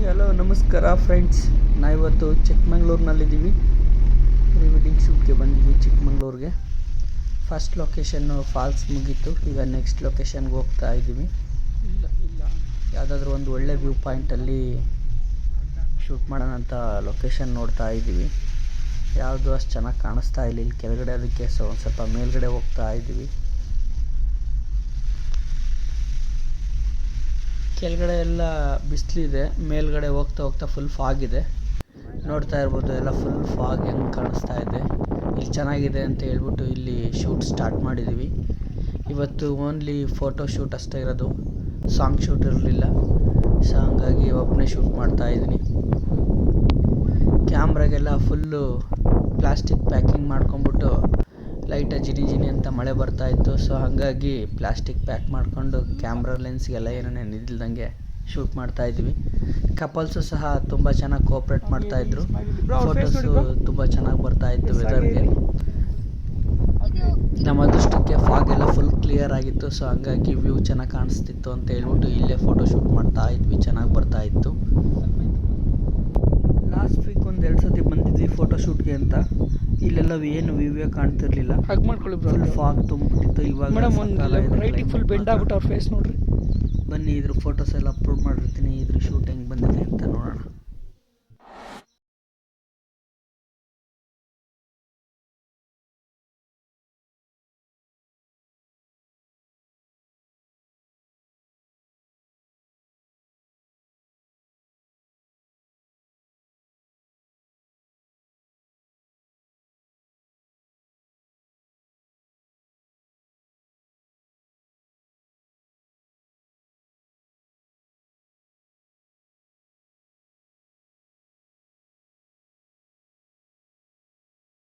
Hello ನಮಸ್ಕಾರ friends, ನಾವಿವತ್ತು ಚಿಕ್ಕಮಂಗ್ಳೂರಿನಲ್ಲಿದ್ದೀವಿ. Pre wedding ಶೂಟ್ಗೆ ಬಂದಿದ್ವಿ ಚಿಕ್ಕಮಂಗ್ಳೂರಿಗೆ. ಫಸ್ಟ್ ಲೊಕೇಶನ್ನು ಫಾಲ್ಸ್ ಮುಗೀತು. ಈಗ ನೆಕ್ಸ್ಟ್ ಲೊಕೇಶನ್ಗೆ ಹೋಗ್ತಾ ಇದ್ದೀವಿ. ಯಾವುದಾದ್ರೂ ಒಂದು ಒಳ್ಳೆ ವ್ಯೂ ಪಾಯಿಂಟಲ್ಲಿ ಶೂಟ್ ಮಾಡೋಣ ಅಂತ ಲೊಕೇಶನ್ ನೋಡ್ತಾ ಇದ್ದೀವಿ. ಯಾವುದು ಅಷ್ಟು ಚೆನ್ನಾಗಿ ಕಾಣಿಸ್ತಾ ಇಲ್ಲ ಇಲ್ಲಿ ಕೆಳಗಡೆ, ಅದಕ್ಕೆ ಒಂದು ಸ್ವಲ್ಪ ಮೇಲ್ಗಡೆ ಹೋಗ್ತಾ ಇದ್ದೀವಿ. ಕೆಳಗಡೆ ಎಲ್ಲ ಬಿಸಿಲಿದೆ, ಮೇಲ್ಗಡೆ ಹೋಗ್ತಾ ಹೋಗ್ತಾ ಫುಲ್ ಫಾಗ್ ಇದೆ. ನೋಡ್ತಾ ಇರ್ಬೋದು ಎಲ್ಲ ಫುಲ್ ಫಾಗ್ ಹೆಂಗೆ ಕಾಣಿಸ್ತಾ ಇದೆ. ಇಲ್ಲಿ ಚೆನ್ನಾಗಿದೆ ಅಂತ ಹೇಳ್ಬಿಟ್ಟು ಇಲ್ಲಿ ಶೂಟ್ ಸ್ಟಾರ್ಟ್ ಮಾಡಿದ್ದೀವಿ. ಇವತ್ತು ಓನ್ಲಿ ಫೋಟೋ ಶೂಟ್ ಅಷ್ಟೇ ಇರೋದು, ಸಾಂಗ್ ಶೂಟ್ ಇರಲಿಲ್ಲ. ಸೊ ಹಂಗಾಗಿ ಒಬ್ಬನೇ ಶೂಟ್ ಮಾಡ್ತಾ ಇದ್ದೀನಿ. ಕ್ಯಾಮ್ರಾಗೆಲ್ಲ ಫುಲ್ಲು ಪ್ಲಾಸ್ಟಿಕ್ ಪ್ಯಾಕಿಂಗ್ ಮಾಡ್ಕೊಂಬಿಟ್ಟು ಲೈಟಾಗಿ ಜಿನಿ ಅಂತ ಮಳೆ ಬರ್ತಾಯಿತ್ತು. ಸೊ ಹಾಗಾಗಿ ಪ್ಲಾಸ್ಟಿಕ್ ಪ್ಯಾಕ್ ಮಾಡಿಕೊಂಡು ಕ್ಯಾಮ್ರಾ ಲೆನ್ಸ್ಗೆಲ್ಲ ಏನೇನು ಇಲ್ದಂಗೆ ಶೂಟ್ ಮಾಡ್ತಾಯಿದ್ವಿ. ಕಪಲ್ಸು ಸಹ ತುಂಬ ಚೆನ್ನಾಗಿ ಕೋಪ್ರೇಟ್ ಮಾಡ್ತಾಯಿದ್ರು. ಫೋಟೋಸು ತುಂಬ ಚೆನ್ನಾಗಿ ಬರ್ತಾಯಿತ್ತು ವೆದರ್ಗೆ. ನಮ್ಮ ಅದೃಷ್ಟಕ್ಕೆ ಫಾಗ್ ಎಲ್ಲ ಫುಲ್ ಕ್ಲಿಯರ್ ಆಗಿತ್ತು. ಸೊ ಹಂಗಾಗಿ ವ್ಯೂ ಚೆನ್ನಾಗಿ ಕಾಣಿಸ್ತಿತ್ತು ಅಂತ ಹೇಳ್ಬಿಟ್ಟು ಇಲ್ಲೇ ಫೋಟೋ ಶೂಟ್ ಮಾಡ್ತಾ ಇದ್ವಿ. ಚೆನ್ನಾಗಿ ಬರ್ತಾಯಿತ್ತು. ಲಾಸ್ಟ್ ವೀಕ್ ಒಂದು 2 ಸತಿ ಬಂದಿದ್ವಿ ಫೋಟೋ ಶೂಟ್ಗೆ ಅಂತ. ಇಲ್ಲೆಲ್ಲ ಏನು ವ್ಯೂವೇ ಕಾಣ್ತಿರ್ಲಿಲ್ಲ, ಫುಲ್ ಫಾಗ್ ತುಂಬಿಟ್ಟಿತ್ತು. ಇವಾಗ ಫುಲ್ ಬೆಂಡ್ ಆಗ್ಬಿಟ್ಟು ಅವ್ರ ಫೇಸ್ ನೋಡ್ರಿ. ಬನ್ನಿ ಇದ್ರ ಫೋಟೋಸ್ ಎಲ್ಲ ಅಪ್ಲೋಡ್ ಮಾಡಿರ್ತೀನಿ.